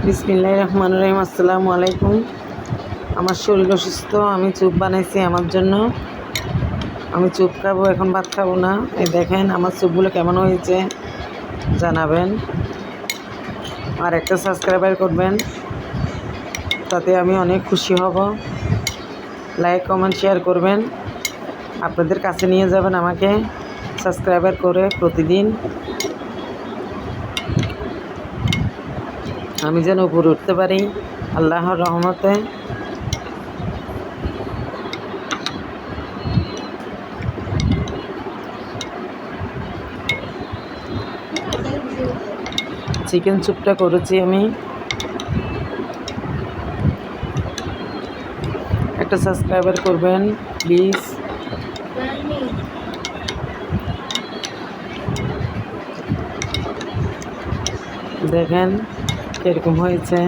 বিসমিল্লাহির রহমানির রহিম। আসসালামু আলাইকুম। আমার শরীর অসুস্থ, আমি চুপ বানাইছি আমার জন্য। আমি চুপ খাবো, এখন ভাত খাবো না। এই দেখেন আমার চুপগুলো কেমন হয়েছে জানাবেন, আর একটা সাবস্ক্রাইবার করবেন, তাতে আমি অনেক খুশি হব। লাইক কমেন্ট শেয়ার করবেন, আপনাদের কাছে নিয়ে যাবেন আমাকে সাবস্ক্রাইবার করে প্রতিদিন। আমি যেন উপরে উঠতে পারি আল্লাহর রহমতে। চিকেন স্যুপটা করেছি আমি। একটা সাবস্ক্রাইবার করবেন প্লিজ। দেখেন কীরকম হয়েছে।